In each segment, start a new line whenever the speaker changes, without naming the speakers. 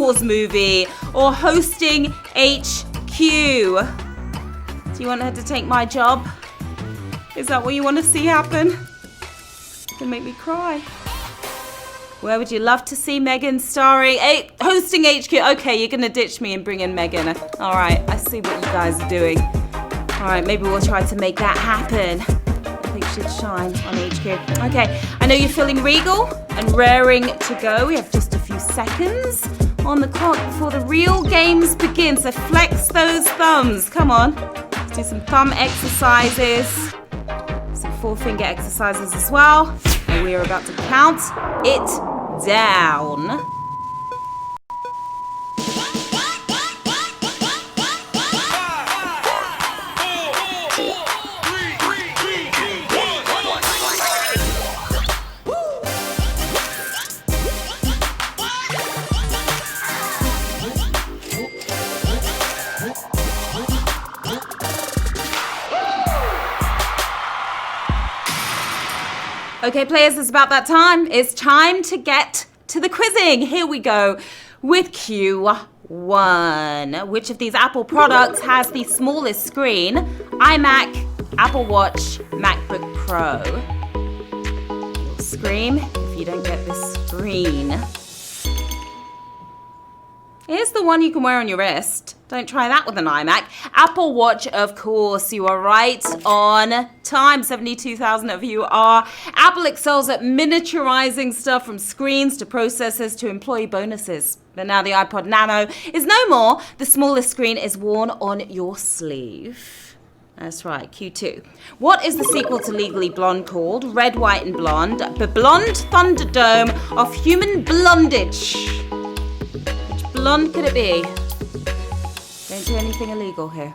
Wars movie, or hosting HQ? Do you want her to take my job? Is that what you want to see happen? It'll make me cry. Where would you love to see Megan starring? Hosting HQ. Okay, you're going to ditch me and bring in Megan. All right, I see what you guys are doing. All right, maybe we'll try to make that happen. I think she'd shine on HQ. Okay, I know you're feeling regal and raring to go. We have just a few seconds on the clock before the real games begin. So flex those thumbs. Come on. Let's do some thumb exercises. Some forefinger exercises as well. And we are about to count it down. Okay, players, it's about that time. It's time to get to the quizzing. Here we go with Q1. Which of these Apple products has the smallest screen? iMac, Apple Watch, MacBook Pro. You'll scream if you don't get this screen. Here's the one you can wear on your wrist. Don't try that with an iMac. Apple Watch, of course. You are right on time. 72,000 of you are. Apple excels at miniaturizing stuff from screens to processors to employee bonuses. But now the iPod Nano is no more. The smallest screen is worn on your sleeve. That's right, Q2. What is the sequel to Legally Blonde called? Red, White and Blonde. The Blonde Thunderdome of Human Blondage. Which blonde could it be? Don't do anything illegal here.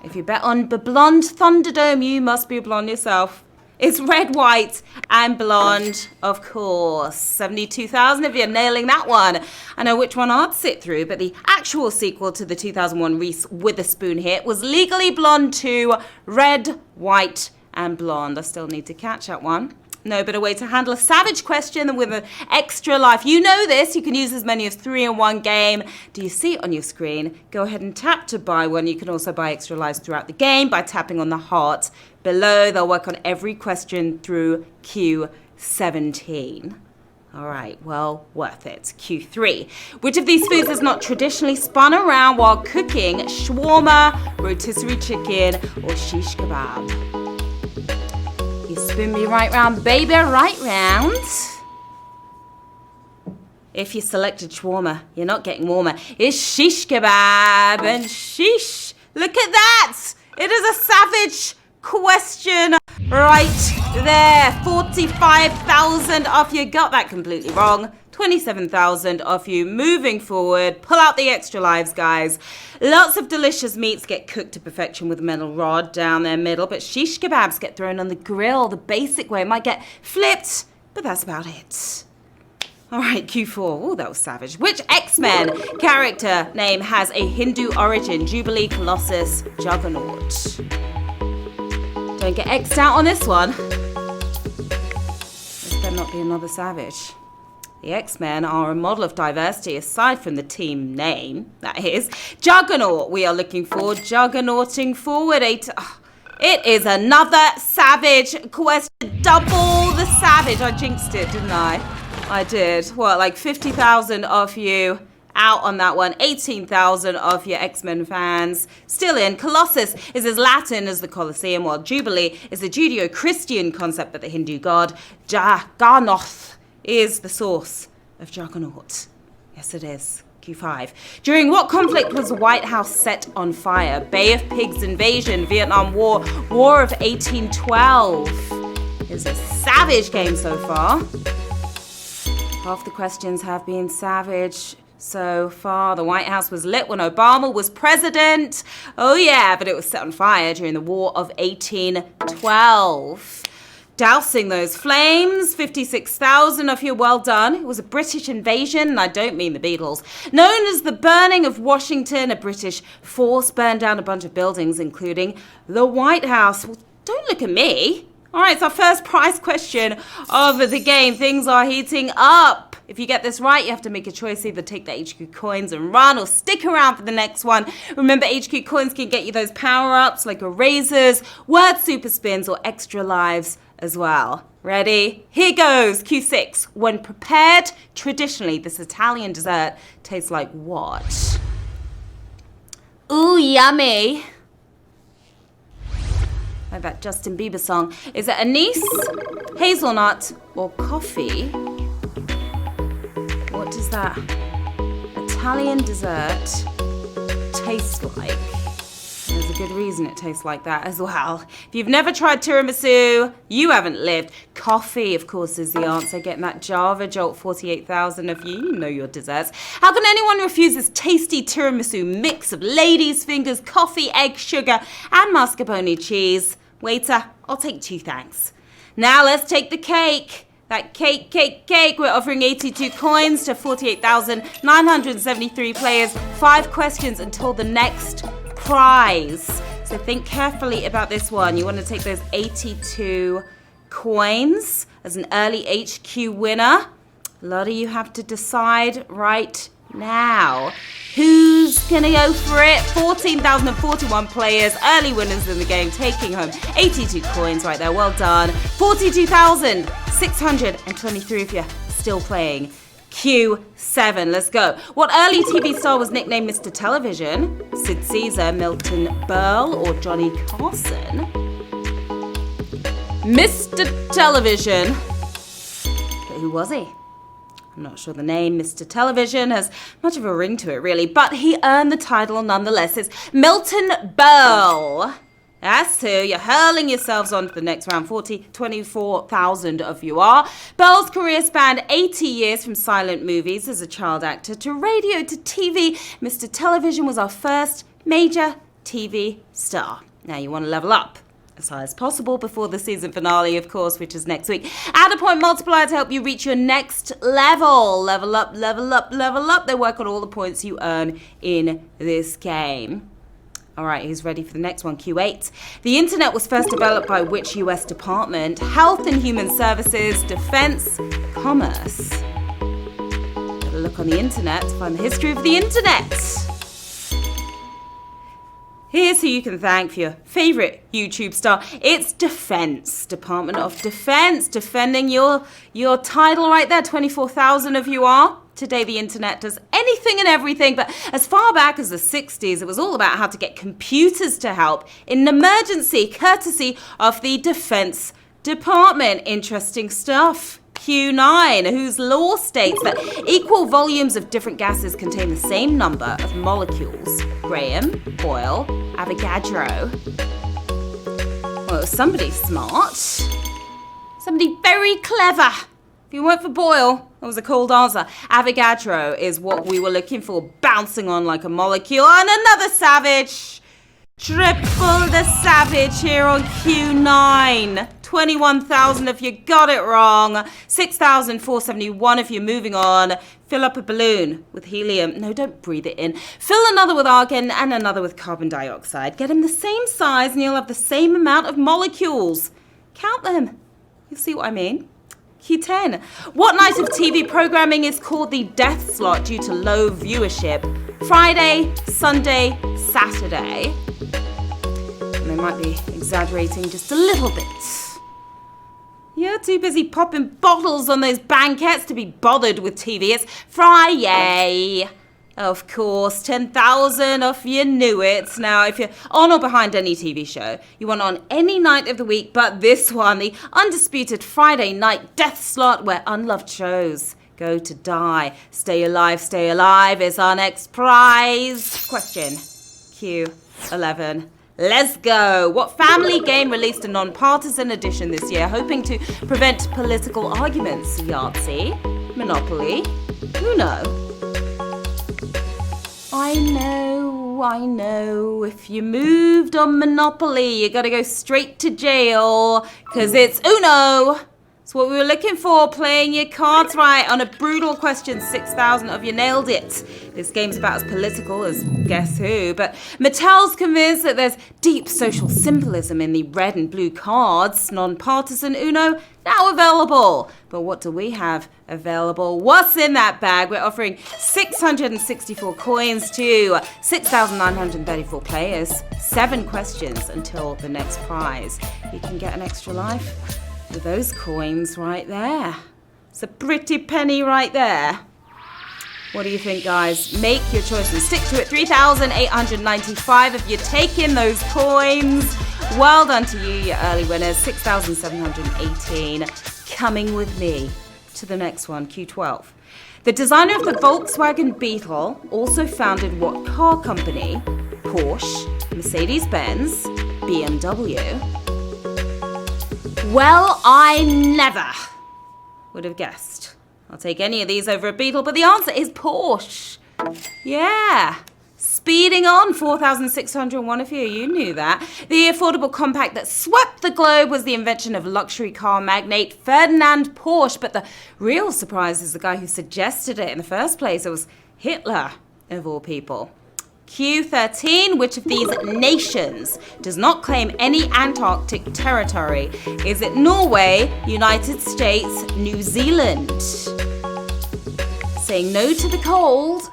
If you bet on the Blonde Thunderdome, you must be a blonde yourself. It's Red, White, and Blonde, of course. 72,000 of you are nailing that one. I know which one I'd sit through, but the actual sequel to the 2001 Reese Witherspoon hit was Legally Blonde 2, Red, White, and Blonde. I still need to catch that one. No better way to handle a savage question than with an extra life. You know this. You can use as many as 3 in one game. Do you see it on your screen? Go ahead and tap to buy one. You can also buy extra lives throughout the game by tapping on the heart below. They'll work on every question through Q17. All right, well, worth it. Q3. Which of these foods is not traditionally spun around while cooking? Shawarma, rotisserie chicken, or shish kebab? Spin me right round, baby, right round. If you selected shawarma, you're not getting warmer. It's shish kebab and sheesh. Look at that. It is a savage question right there. 45,000 of you got that completely wrong. 27,000 of you moving forward. Pull out the extra lives, guys. Lots of delicious meats get cooked to perfection with a metal rod down their middle, but shish kebabs get thrown on the grill the basic way. It might get flipped, but that's about it. All right, Q4. Oh, that was savage. Which X-Men character name has a Hindu origin? Jubilee, Colossus, Juggernaut. Don't get X'd out on this one. This better not be another savage. The X-Men are a model of diversity aside from the team name, that is. Juggernaut, we are looking for. Juggernauting forward. It is another savage question. Double the savage. I jinxed it, didn't I? I did. What, like 50,000 of you out on that one. 18,000 of your X-Men fans still in. Colossus is as Latin as the Colosseum, while Jubilee is a Judeo-Christian concept that the Hindu god Jaggernaut is the source of Juggernaut. Yes, it is. Q5. During what conflict was the White House set on fire? Bay of Pigs invasion, Vietnam War, War of 1812. It's a savage game so far. Half the questions have been savage so far. The White House was lit when Obama was president. Oh yeah, but it was set on fire during the War of 1812. Dousing those flames, 56,000 of you, well done. It was a British invasion, and I don't mean the Beatles. Known as the burning of Washington, a British force burned down a bunch of buildings, including the White House. Well, don't look at me. All right, it's our first prize question of the game. Things are heating up. If you get this right, you have to make a choice. Either take the HQ coins and run or stick around for the next one. Remember, HQ coins can get you those power-ups like erasers, word super spins, or extra lives as well. Ready? Here goes. Q6. When prepared, traditionally, this Italian dessert tastes like what? Ooh, yummy. Like that Justin Bieber song. Is it anise, hazelnut, or coffee? What does that Italian dessert taste like? There's a good reason it tastes like that as well. If you've never tried tiramisu, you haven't lived. Coffee, of course, is the answer. Getting that Java Jolt, 48,000 of you. You know your desserts. How can anyone refuse this tasty tiramisu mix of ladies' fingers, coffee, egg, sugar, and mascarpone cheese? Waiter, I'll take 2 thanks. Now let's take the cake. That cake. We're offering 82 coins to 48,973 players. 5 questions until the next prize. So think carefully about this one. You want to take those 82 coins as an early HQ winner. A lot of you have to decide right now. Who's going to go for it? 14,041 players, early winners in the game, taking home 82 coins right there. Well done. 42,623 if you're still playing. Q7, let's go. What early TV star was nicknamed Mr. Television? Sid Caesar, Milton Berle, or Johnny Carson? Mr. Television. But who was he? I'm not sure the name Mr. Television has much of a ring to it, really, but he earned the title nonetheless. It's Milton Berle. That's who. You're hurling yourselves on to the next round. 24,000 of you are. Berle's career spanned 80 years from silent movies as a child actor to radio to TV. Mr. Television was our first major TV star. Now you want to level up as high as possible before the season finale, of course, which is next week. Add a point multiplier to help you reach your next level. Level up, level up, level up. They work on all the points you earn in this game. All right, who's ready for the next one? Q8. The internet was first developed by which US department? Health and Human Services, Defense, Commerce. Better look on the internet to find the history of the internet. Here's who you can thank for your favorite YouTube star. It's Defense, Department of Defense, defending your title right there. 24,000 of you are. Today the internet does anything and everything, but as far back as the 60s, it was all about how to get computers to help in an emergency, courtesy of the Defense Department. Interesting stuff. Q9, whose law states that equal volumes of different gases contain the same number of molecules. Graham, Boyle, Avogadro. Well, somebody smart. Somebody very clever. If you went for Boyle, that was a cold answer. Avogadro is what we were looking for, bouncing on like a molecule. And another savage. Triple the savage here on Q9. 21,000 if you got it wrong. 6,471 if you're moving on. Fill up a balloon with helium. No, don't breathe it in. Fill another with argon and another with carbon dioxide. Get them the same size and you'll have the same amount of molecules. Count them. You'll see what I mean. Q10. What night of TV programming is called the death slot due to low viewership? Friday, Sunday, Saturday. And they might be exaggerating just a little bit. You're too busy popping bottles on those banquettes to be bothered with TV. It's Friday. Of course, 10,000 of you knew it. Now, if you're on or behind any TV show, you want on any night of the week but this one, the undisputed Friday night death slot where unloved shows go to die. Stay alive is our next prize. Question Q11. Let's go. What family game released a non-partisan edition this year, hoping to prevent political arguments? Yahtzee, Monopoly, Uno. I know. If you moved on Monopoly, you gotta go straight to jail, because it's Uno. It's what we were looking for, playing your cards right on a brutal question. 6,000 of you nailed it. This game's about as political as Guess Who, but Mattel's convinced that there's deep social symbolism in the red and blue cards. Non-partisan Uno, now available. But what do we have available? What's in that bag? We're offering 664 coins to 6,934 players. 7 questions until the next prize. You can get an extra life with those coins right there. It's a pretty penny right there. What do you think, guys? Make your choice and stick to it. 3,895 if you take in those coins. Well done to you, your early winners. 6,718. Coming with me to the next one, Q12. The designer of the Volkswagen Beetle also founded what car company? Porsche, Mercedes-Benz, BMW. Well, I never would have guessed. I'll take any of these over a Beetle, but the answer is Porsche. Yeah. Speeding on, 4,601 of you knew that. The affordable compact that swept the globe was the invention of luxury car magnate Ferdinand Porsche, but the real surprise is the guy who suggested it in the first place. It was Hitler, of all people. Q13, which of these nations does not claim any Antarctic territory? Is it Norway, United States, New Zealand? Saying no to the cold.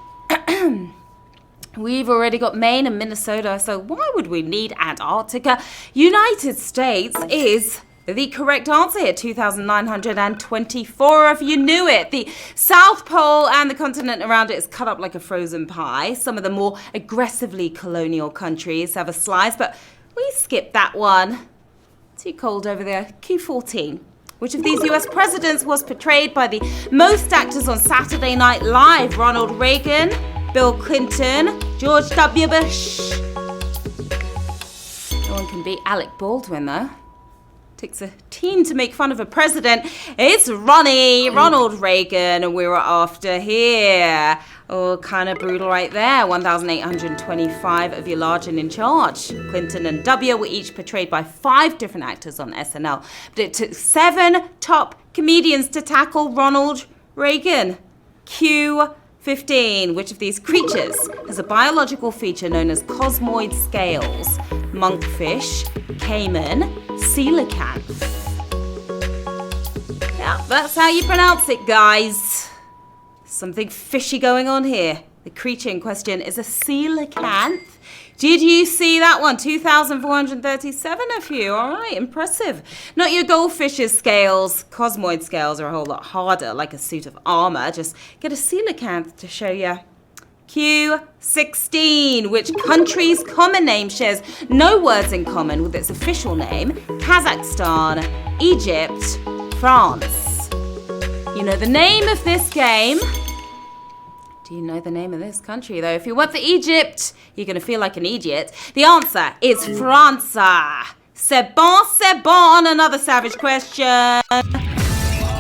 We've already got Maine and Minnesota, so why would we need Antarctica? United States is the correct answer here. 2,924 of you knew it. The South Pole and the continent around it is cut up like a frozen pie. Some of the more aggressively colonial countries have a slice, but we skipped that one. Too cold over there. Q14. Which of these US presidents was portrayed by the most actors on Saturday Night Live? Ronald Reagan, Bill Clinton, George W. Bush. No one can beat Alec Baldwin, though. Takes a team to make fun of a president. It's Ronald Reagan, and we were after here. Oh, kind of brutal right there. 1,825 of you large and in charge. Clinton and W were each portrayed by 5 different actors on SNL. But it took 7 top comedians to tackle Ronald Reagan. Q15. Which of these creatures has a biological feature known as cosmoid scales? Monkfish, caiman, coelacanth. Yeah, that's how you pronounce it, guys. Something fishy going on here. The creature in question is a coelacanth. Did you see that one? 2,437 of you. All right, impressive. Not your goldfish's scales. Cosmoid scales are a whole lot harder, like a suit of armor. Just get a coelacanth to show you. Q16. Which country's common name shares no words in common with its official name? Kazakhstan, Egypt, France. You know the name of this game. Do you know the name of this country, though? If you went for Egypt, you're going to feel like an idiot. The answer is France. C'est bon, on another savage question.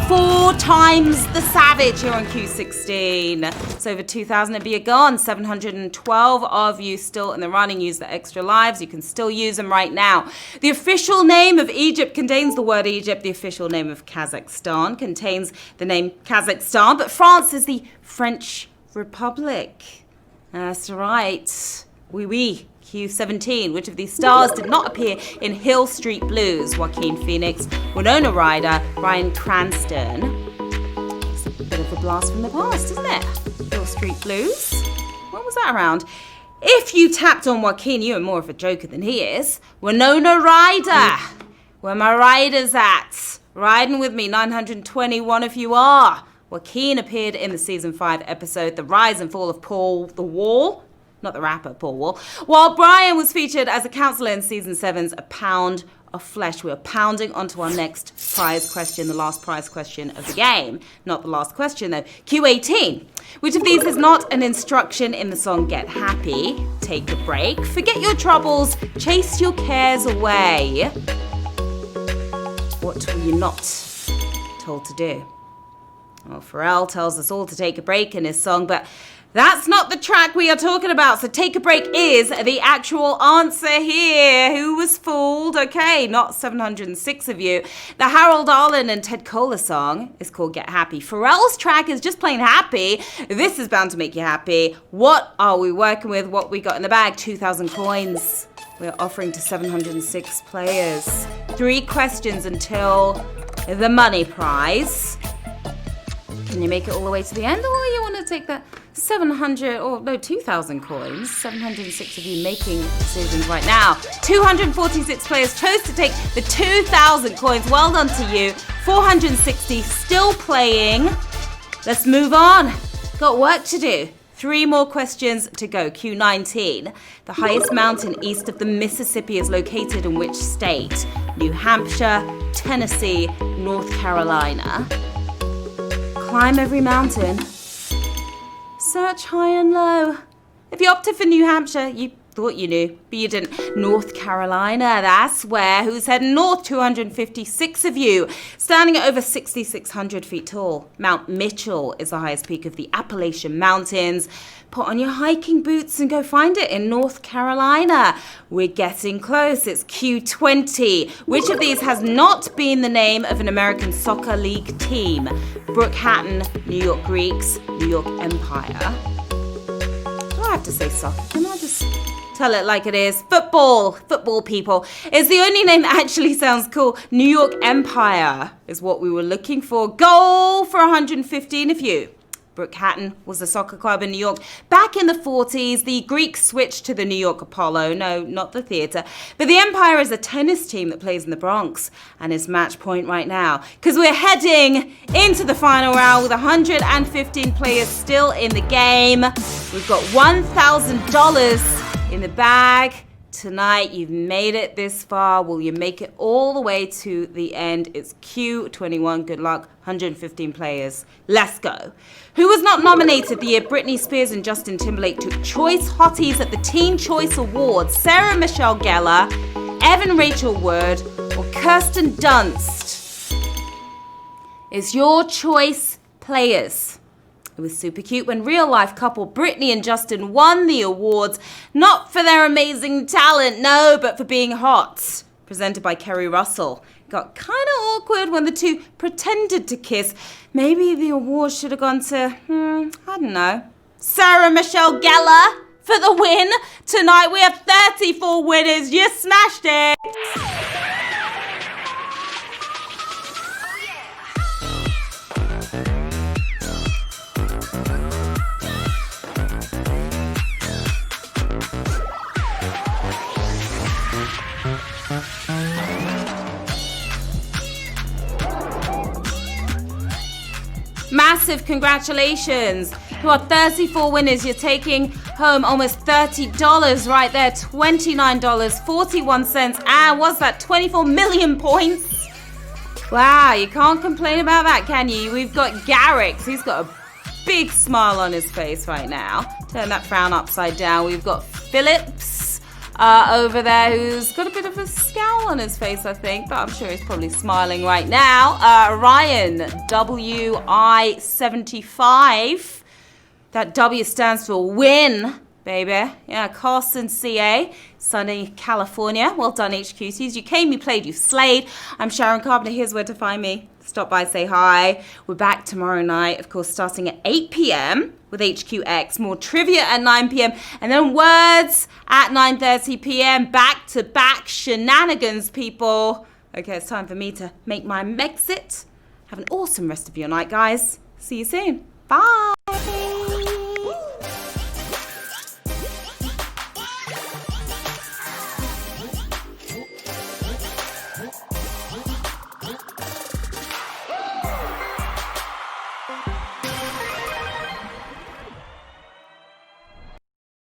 4 times the savage here on Q16. It's over 2,000 of you gone. 712 of you still in the running. Use the extra lives. You can still use them right now. The official name of Egypt contains the word Egypt. The official name of Kazakhstan contains the name Kazakhstan. But France is the French Republic. That's right. Oui, oui. Q17. Which of these stars did not appear in Hill Street Blues? Joaquin Phoenix, Winona Ryder, Bryan Cranston. It's a bit of a blast from the past, isn't it? Hill Street Blues? When was that around? If you tapped on Joaquin, you are more of a joker than he is. Winona Ryder. Where my riders at? Riding with me, 921 of you are. Joaquin appeared in the season 5 episode The Rise and Fall of Paul the Wall. Not the rapper, Paul Wall. While Brian was featured as a counselor in season 7's A Pound of Flesh. We are pounding onto our next prize question, the last prize question of the game. Not the last question, though. Q18. Which of these is not an instruction in the song Get Happy? Take a break. Forget your troubles. Chase your cares away. What were you not told to do? Well, Pharrell tells us all to take a break in his song, but That's not the track we are talking about. So Take a Break is the actual answer here. Who was fooled? Okay, not 706 of you. The Harold Arlen and Ted Koehler song is called Get Happy. Pharrell's track is just plain happy. This is bound to make you happy. What are we working with? What we got in the bag? 2,000 coins. We're offering to 706 players. 3 questions until the money prize. Can you make it all the way to the end, or you want to take that 2,000 coins? 706 of you making decisions right now. 246 players chose to take the 2,000 coins. Well done to you. 460 still playing. Let's move on. Got work to do. 3 more questions to go. Q19. The highest mountain east of the Mississippi is located in which state? New Hampshire, Tennessee, North Carolina. Climb every mountain. Search high and low. If you opted for New Hampshire, you thought you knew, but you didn't. North Carolina, that's where. Who's heading north? 256 of you. Standing at over 6,600 feet tall. Mount Mitchell is the highest peak of the Appalachian Mountains. Put on your hiking boots and go find it in North Carolina. We're getting close. It's Q20. Which of these has not been the name of an American soccer league team? Brookhaven, New York Greeks, New York Empire. Do I have to say soccer? Can I just tell it like it is? Football people. It's the only name that actually sounds cool. New York Empire is what we were looking for. Goal for 115 of you. Brookhaven was a soccer club in New York. Back in the 40s, the Greeks switched to the New York Apollo. No, not the theatre. But the Empire is a tennis team that plays in the Bronx and is match point right now. Because we're heading into the final round with 115 players still in the game. We've got $1,000 in the bag. Tonight, you've made it this far. Will you make it all the way to the end? It's Q21. Good luck. 115 players. Let's go. Who was not nominated the year Britney Spears and Justin Timberlake took Choice Hotties at the Teen Choice Awards? Sarah Michelle Gellar, Evan Rachel Wood, or Kirsten Dunst? It's your choice, players. It was super cute when real-life couple Britney and Justin won the awards, not for their amazing talent, no, but for being hot. Presented by Kerry Russell. Got kind of awkward when the two pretended to kiss. Maybe the award should have gone to, I don't know, Sarah Michelle Gellar for the win. Tonight we have 34 winners. You smashed it. Massive congratulations. You are 34 winners. You're taking home almost $30 right there. $29.41. And what's that? 24 million points. Wow, you can't complain about that, can you? We've got Garrix. He's got a big smile on his face right now. Turn that frown upside down. We've got Phillips over there, who's got a bit of a scowl on his face, I think, but I'm sure he's probably smiling right now. Ryan, WI75. That W stands for win, baby. Yeah, Carson, CA, sunny California. Well done, HQTs. You came, you played, you slayed. I'm Sharon Carpenter. Here's where to find me. Stop by, say hi. We're back tomorrow night, of course, starting at 8 p.m. with HQX. More trivia at 9 p.m. And then words at 9:30 p.m. Back-to-back shenanigans, people. Okay, it's time for me to make my exit. Have an awesome rest of your night, guys. See you soon. Bye.